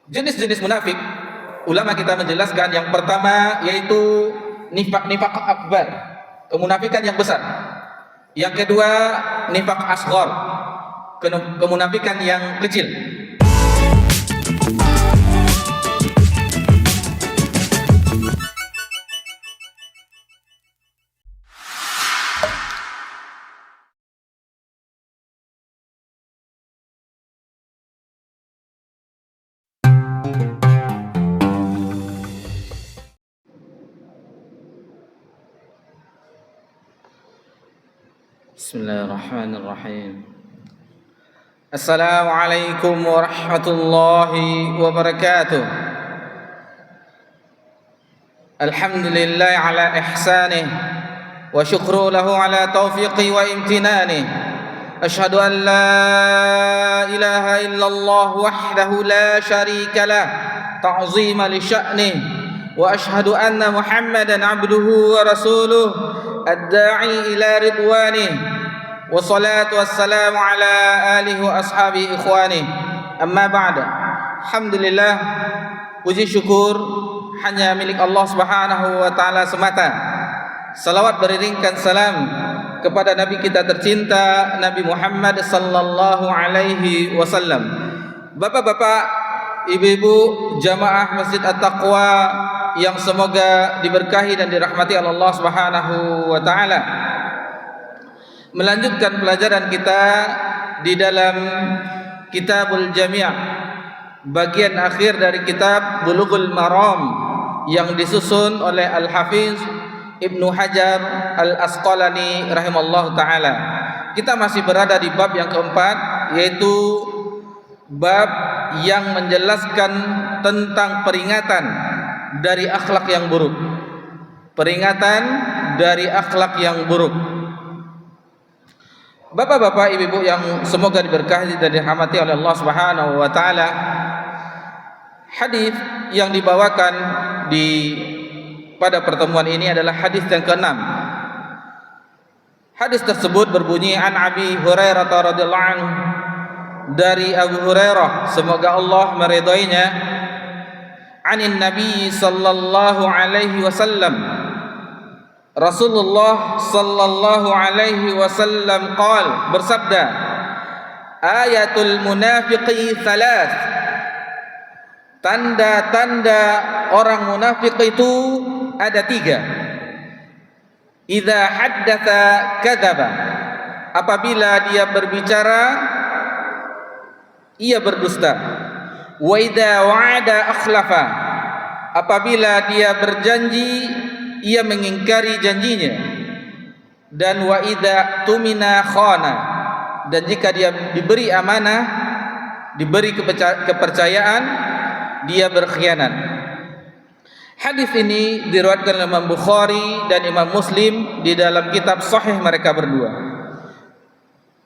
Jenis-jenis munafik, ulama kita menjelaskan yang pertama yaitu nifak akbar, kemunafikan yang besar. Yang kedua nifak asghar, kemunafikan yang kecil. Bismillahirrahmanirrahim. Assalamualaikum warahmatullahi wabarakatuh. Alhamdulillah ala ihsanih wa syukru lahu ala taufiqi wa imtinanih. Ashhadu an la ilaha illallah wahdahu la syarika lah ta'zima li sya'nih wa ashhadu anna Muhammadan abduhu wa rasuluh ad-da'i ila ridwanih wa salatu wassalamu ala alihi wa ashabi ikhwani. Amma ba'da. Alhamdulillah, puji syukur hanya milik Allah Subhanahu wa taala semata. Salawat beriringkan salam kepada nabi kita tercinta Nabi Muhammad sallallahu alaihi wasallam. Bapak-bapak, ibu-ibu jamaah Masjid At-Taqwa yang semoga diberkahi dan dirahmati Allah Subhanahu wa taala. Melanjutkan pelajaran kita di dalam Kitabul Jami', bagian akhir dari kitab Bulughul Maram yang disusun oleh Al-Hafiz Ibnu Hajar Al-Asqalani rahimallahu taala. Kita masih berada di bab yang keempat, yaitu bab yang menjelaskan tentang peringatan dari akhlak yang buruk. Peringatan dari akhlak yang buruk. Bapak-bapak, ibu-ibu yang semoga diberkahi dan dirahmati oleh Allah Subhanahu wa taala, hadis yang dibawakan pada pertemuan ini adalah hadis yang ke-6. Hadis tersebut berbunyi an Abi Hurairah radhiyallahu anhu, dari Abu Hurairah semoga Allah meridainya, anin Nabi sallallahu alaihi wasallam, Rasulullah sallallahu alaihi wasallam bersabda, ayatul munafiqi thalath, tanda-tanda orang munafik itu ada 3. Idza haddatsa kadzaba, apabila dia berbicara ia berdusta. Wa idza wa'ada akhlafa, apabila dia berjanji ia mengingkari janjinya. Dan wa idza tumina khana, dan jika dia diberi amanah, diberi kepercayaan, dia berkhianat. Hadis ini diriwayatkan oleh Imam Bukhari dan Imam Muslim di dalam kitab sahih mereka berdua.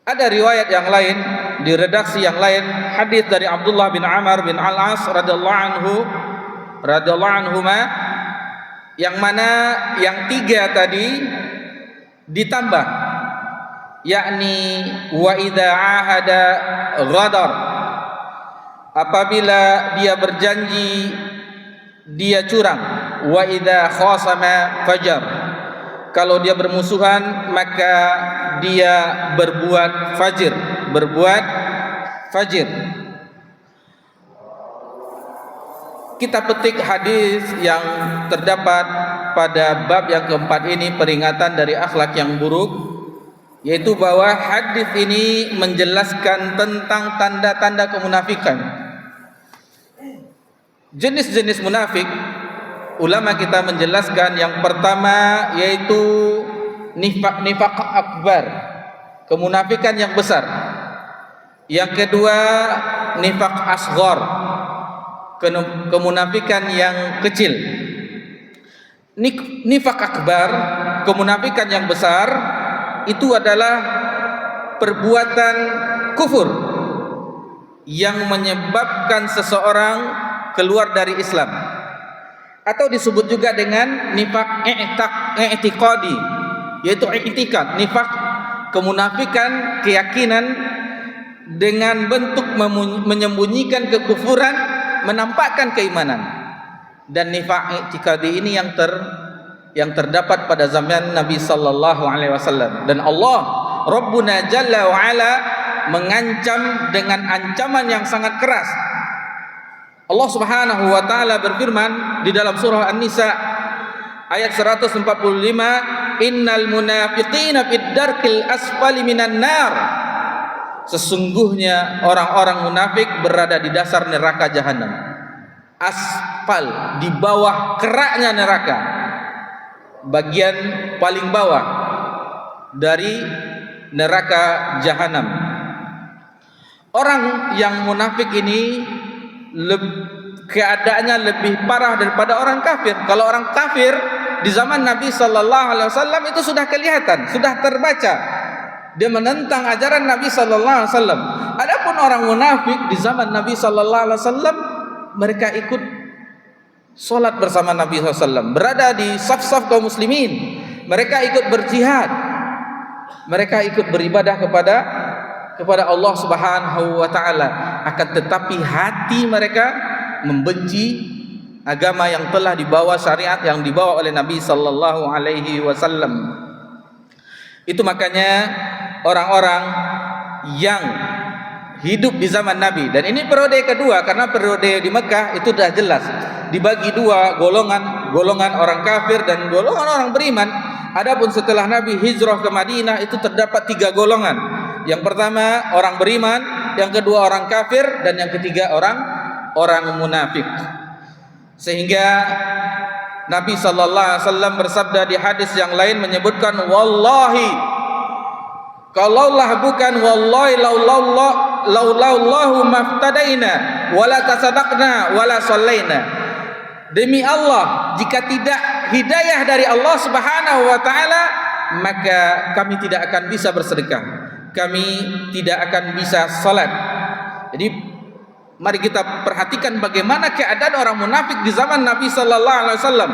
Ada riwayat yang lain, di redaksi yang lain, hadis dari Abdullah bin Amr bin Al-As radhiyallahu anhuma, yang mana yang 3 tadi ditambah, yakni wa idza ahada ghadar, apabila dia berjanji dia curang, wa idza khasama fajar, kalau dia bermusuhan maka dia berbuat fajir. Kita petik hadis yang terdapat pada bab yang keempat ini, peringatan dari akhlak yang buruk, yaitu bahwa hadis ini menjelaskan tentang tanda-tanda kemunafikan. Jenis-jenis munafik, ulama kita menjelaskan yang pertama yaitu nifak akbar, kemunafikan yang besar. Yang kedua nifak asghar, kemunafikan yang kecil. Nifak akbar, kemunafikan yang besar, itu adalah perbuatan kufur yang menyebabkan seseorang keluar dari Islam, atau disebut juga dengan nifak i'tiqadi, yaitu i'tikad, nifak kemunafikan keyakinan dengan bentuk menyembunyikan kekufuran menampakkan keimanan. Dan nifaq i'tiqadi ini yang terdapat pada zaman Nabi sallallahu alaihi wasallam. Dan Allah Rabbuna Jalla wa Ala mengancam dengan ancaman yang sangat keras. Allah Subhanahu wa taala berfirman di dalam surah An-Nisa ayat 145, innal munafiqina fid darkil asfali minan nar. Sesungguhnya orang-orang munafik berada di dasar neraka jahanam. Asfal, di bawah keraknya neraka, bagian paling bawah dari neraka jahanam. Orang yang munafik ini keadaannya lebih parah daripada orang kafir. Kalau orang kafir di zaman Nabi sallallahu alaihi wasallam itu sudah kelihatan, sudah terbaca. Dia menentang ajaran Nabi sallallahu alaihi wasallam. Adapun orang munafik di zaman Nabi sallallahu alaihi wasallam, mereka ikut salat bersama Nabi sallallahu alaihi wasallam, berada di saf-saf kaum muslimin. Mereka ikut berjihad. Mereka ikut beribadah kepada Allah Subhanahu wa taala. Akan tetapi hati mereka membenci agama yang telah dibawa, syariat yang dibawa oleh Nabi sallallahu alaihi wasallam. Itu makanya orang-orang yang hidup di zaman Nabi, dan ini periode kedua, karena periode di Mekah itu sudah jelas dibagi dua golongan orang kafir dan golongan orang beriman. Adapun setelah Nabi hijrah ke Madinah itu terdapat tiga golongan. Yang pertama orang beriman, yang kedua orang kafir, dan yang ketiga orang munafik. Sehingga Nabi sallallahu alaihi wasallam bersabda di hadis yang lain menyebutkan, wallahi, kalaulah bukan wallahi laulallahu maftadaina wala tasaddaqna wala sallaina. Demi Allah, jika tidak hidayah dari Allah Subhanahu wa taala, maka kami tidak akan bisa bersedekah, kami tidak akan bisa salat. Jadi mari kita perhatikan bagaimana keadaan orang munafik di zaman Nabi sallallahu alaihi wasallam.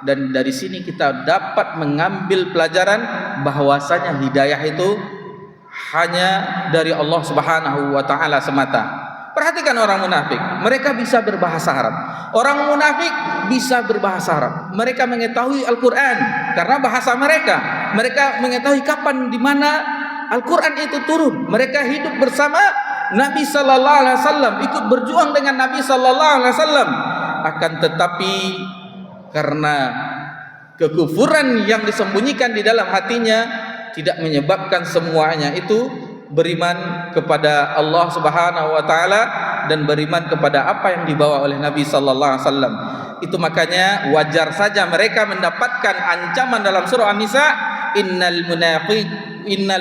Dan dari sini kita dapat mengambil pelajaran bahwasanya hidayah itu hanya dari Allah Subhanahu wa taala semata. Perhatikan orang munafik, mereka bisa berbahasa Arab. Orang munafik bisa berbahasa Arab. Mereka mengetahui Al-Qur'an karena bahasa mereka. Mereka mengetahui kapan di mana Al-Qur'an itu turun. Mereka hidup bersama Nabi sallallahu alaihi wasallam, ikut berjuang dengan Nabi sallallahu alaihi wasallam. Akan tetapi karena kekufuran yang disembunyikan di dalam hatinya tidak menyebabkan semuanya itu beriman kepada Allah Subhanahu wa taala dan beriman kepada apa yang dibawa oleh Nabi sallallahu alaihi wasallam. Itu makanya wajar saja mereka mendapatkan ancaman dalam surah An-Nisa, innal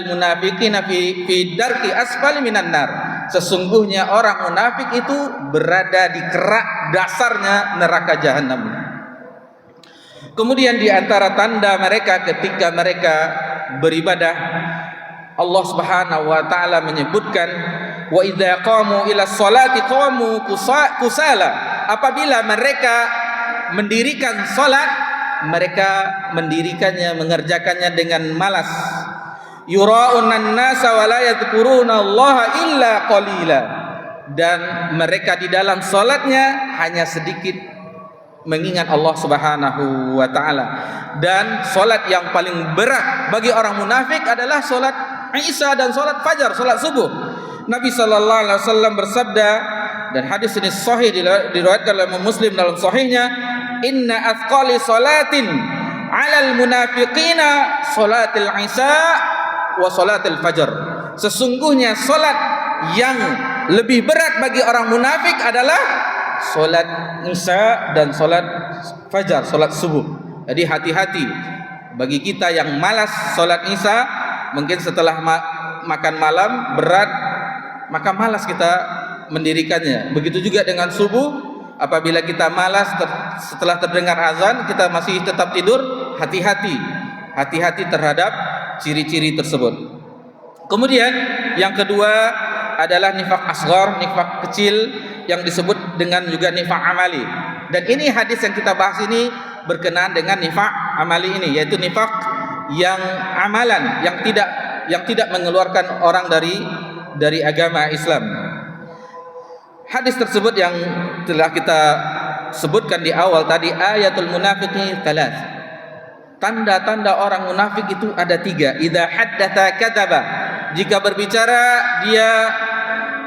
munafiqina fi darki asfali minan nar. Sesungguhnya orang munafik itu berada di kerak dasarnya neraka jahanam. Kemudian di antara tanda mereka ketika mereka beribadah, Allah Subhanahu wa taala menyebutkan, wa idza qamu ila sholati qamu kusala. Apabila mereka mendirikan salat, mereka mendirikannya, mengerjakannya dengan malas. Yura'unan nasa wa la yadhkuruna Allah illa qalila. Dan mereka di dalam salatnya hanya sedikit mengingat Allah Subhanahu wa taala. Dan salat yang paling berat bagi orang munafik adalah salat Isya dan salat fajar, salat subuh. Nabi sallallahu alaihi wasallam bersabda, dan hadis ini sahih diriwayatkan oleh Muslim dalam sahihnya, inna athqali salatin 'alal munafiqina salatil isya wa salatil fajar. Sesungguhnya salat yang lebih berat bagi orang munafik adalah salat isya dan salat fajar, salat subuh. Jadi hati-hati bagi kita yang malas salat isya. Mungkin setelah makan malam berat, maka malas kita mendirikannya. Begitu juga dengan subuh, apabila kita malas setelah terdengar azan, kita masih tetap tidur, hati-hati terhadap ciri-ciri tersebut. Kemudian yang kedua adalah nifaq asghar, nifaq kecil yang disebut dengan juga nifaq amali. Dan ini hadis yang kita bahas ini berkenaan dengan nifaq amali ini, yaitu nifaq yang amalan yang tidak mengeluarkan orang dari agama Islam. Hadis tersebut yang telah kita sebutkan di awal tadi, ayatul munafiqi thalath. Tanda-tanda orang munafik itu ada 3. Idza haddatsa kadzaba. Jika berbicara dia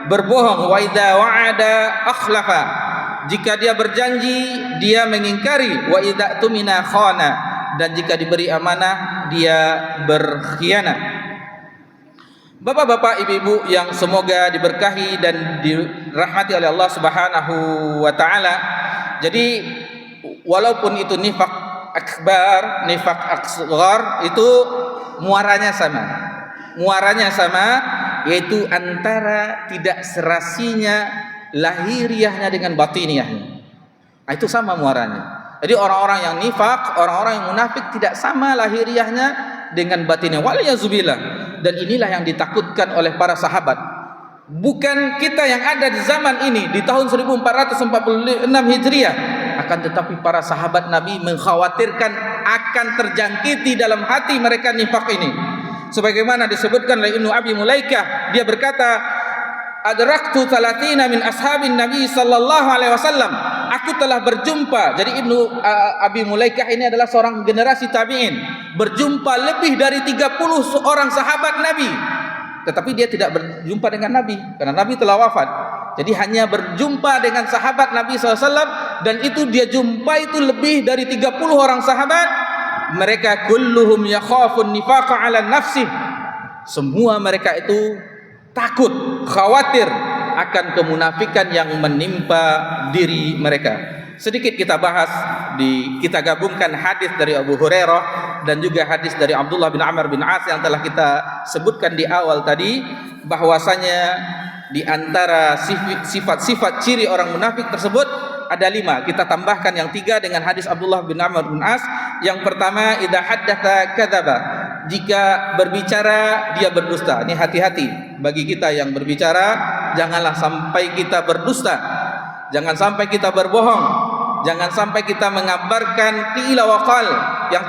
berbohong. Wa idza wa'ada akhlafa. Jika dia berjanji dia mengingkari. Wa idza tumina khana. Dan jika diberi amanah dia berkhianat. Bapak-bapak, ibu-ibu yang semoga diberkahi dan dirahmati oleh Allah Subhanahu wa taala. Jadi walaupun itu nifaq akbar, nifaq asghar, itu muaranya sama. Muaranya sama, yaitu antara tidak serasinya lahiriahnya dengan batiniyahnya. Itu sama muaranya. Jadi orang-orang yang nifaq, orang-orang yang munafik tidak sama lahiriahnya dengan batinnya. Waliyazubillah. Dan inilah yang ditakutkan oleh para sahabat. Bukan kita yang ada di zaman ini di tahun 1446 Hijriah, akan tetapi para sahabat Nabi mengkhawatirkan akan terjangkiti dalam hati mereka nifaq ini. Sebagaimana disebutkan oleh Ibnu Abi Mulaikah, dia berkata, adraktu 30 min ashabin Nabi sallallahu alaihi wasallam. Aku telah berjumpa. Jadi Ibnu Abi Mulaikah ini adalah seorang generasi tabi'in, berjumpa lebih dari 30 orang sahabat Nabi. Tetapi dia tidak berjumpa dengan Nabi karena Nabi telah wafat. Jadi hanya berjumpa dengan sahabat Nabi SAW, dan itu dia jumpa itu lebih dari 30 orang sahabat. Mereka kulluhum yakhafun nifaqa ala nafsih. Semua mereka itu takut, khawatir akan kemunafikan yang menimpa diri mereka. Sedikit kita bahas, kita gabungkan hadis dari Abu Hurairah dan juga hadis dari Abdullah bin Amr bin As yang telah kita sebutkan di awal tadi, bahwasanya di antara sifat-sifat ciri orang munafik tersebut ada 5. Kita tambahkan yang 3 dengan hadis Abdullah bin Amr bin As. Yang pertama, idza haddatsa kadzaba. Jika berbicara dia berdusta. Ini hati-hati bagi kita yang berbicara, janganlah sampai kita berdusta. Jangan sampai kita berbohong. Jangan sampai kita mengabarkan qila wa qal yang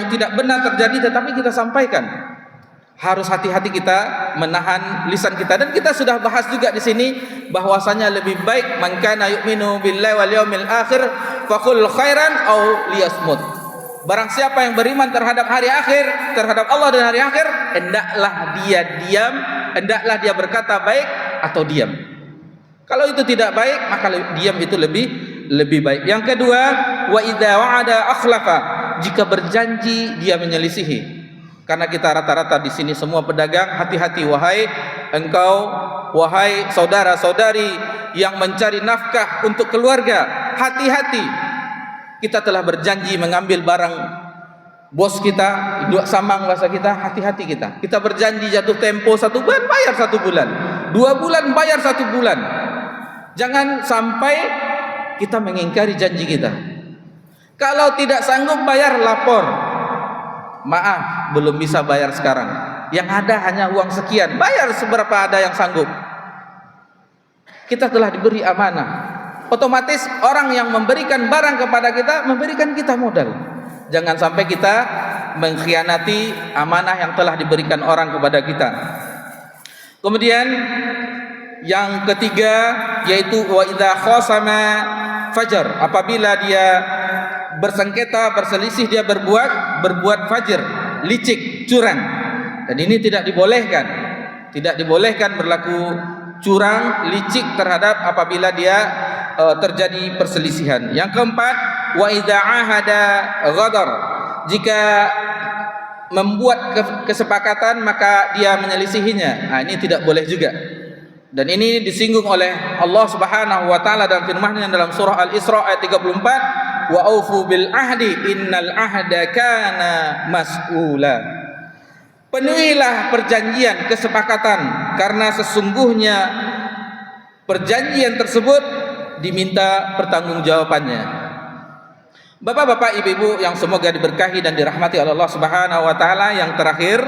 tidak benar terjadi tetapi kita sampaikan. Harus hati-hati kita menahan lisan kita, dan kita sudah bahas juga di sini bahwasanya lebih baik man kana yu'minu billahi wal yawmil akhir faqul khairan aw liyasmut. Barang siapa yang beriman terhadap hari akhir, terhadap Allah dan hari akhir, hendaklah dia diam, hendaklah dia berkata baik atau diam. Kalau itu tidak baik, maka diam itu lebih baik. Yang kedua, wa idza wa'ada akhlafa. Jika berjanji dia menyelisihi. Karena kita rata-rata di sini semua pedagang, hati-hati wahai engkau, wahai saudara-saudari yang mencari nafkah untuk keluarga, hati-hati. Kita telah berjanji mengambil barang bos kita, dua samang bahasa kita, hati-hati kita. Kita berjanji jatuh tempo 1 bulan, bayar 1 bulan. 2 bulan, bayar 1 bulan. Jangan sampai kita mengingkari janji kita. Kalau tidak sanggup bayar, lapor. Maaf, belum bisa bayar sekarang. Yang ada hanya uang sekian, bayar seberapa ada yang sanggup. Kita telah diberi amanah. Otomatis orang yang memberikan barang kepada kita, memberikan kita modal. Jangan sampai kita mengkhianati amanah yang telah diberikan orang kepada kita. Kemudian yang ketiga, yaitu wa idza khasama fajar. Apabila dia bersengketa, berselisih, dia berbuat fajr, licik, curang. Dan ini tidak dibolehkan. Tidak dibolehkan berlaku curang, licik terhadap apabila dia terjadi perselisihan. Yang keempat, wa idza ahada ghadar. Jika membuat kesepakatan maka dia menyelisihinya. Nah, ini tidak boleh juga. Dan ini disinggung oleh Allah Subhanahu wa taala dalam firman-Nya dalam surah Al-Isra ayat 34, wa aufu bil ahdi innal ahda kana mas'ula. Penuhilah perjanjian, kesepakatan, karena sesungguhnya perjanjian tersebut diminta pertanggungjawabannya. Bapak-bapak, ibu-ibu yang semoga diberkahi dan dirahmati oleh Allah Subhanahu wa taala, yang terakhir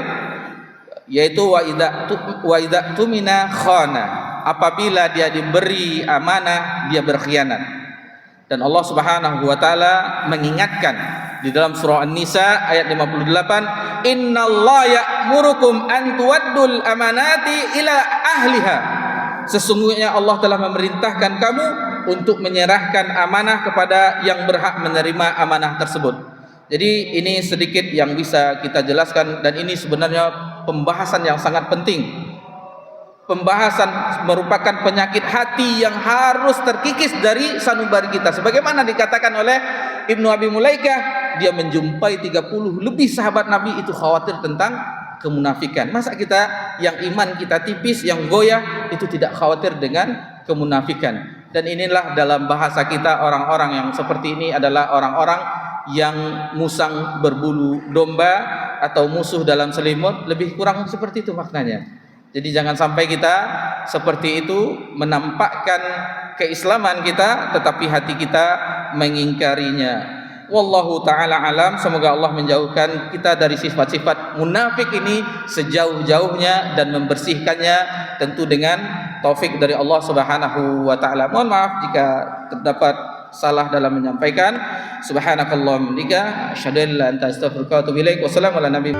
yaitu wa idza tumina khana. Apabila dia diberi amanah, dia berkhianat. Dan Allah Subhanahu wa taala mengingatkan di dalam surah An-Nisa ayat 58, innallaha ya'murukum an tuwaddul amanati ila ahliha. sesungguhnya Allah telah memerintahkan kamu untuk menyerahkan amanah kepada yang berhak menerima amanah tersebut. Jadi ini sedikit yang bisa kita jelaskan, dan ini sebenarnya pembahasan yang sangat penting. Pembahasan merupakan penyakit hati yang harus terkikis dari sanubari kita. Sebagaimana dikatakan oleh Ibnu Abi Mulaikah, dia menjumpai 30 lebih sahabat Nabi itu khawatir tentang kemunafikan. Masa kita yang iman kita tipis, yang goyah, itu tidak khawatir dengan kemunafikan? Dan inilah dalam bahasa kita, orang-orang yang seperti ini adalah orang-orang yang musang berbulu domba atau musuh dalam selimut, lebih kurang seperti itu maknanya. Jadi jangan sampai kita seperti itu, menampakkan keislaman kita tetapi hati kita mengingkarinya. Wallahu ta'ala alam. Semoga Allah menjauhkan kita dari sifat-sifat munafik ini sejauh-jauhnya dan membersihkannya tentu dengan taufik dari Allah Subhanahu wa ta'ala. Mohon maaf jika terdapat salah dalam menyampaikan. Subhanakallahumma wa bihamdika asyhadu an la ilaha illa anta astaghfiruka wa atubu ilaik. Wassalamu ala nabi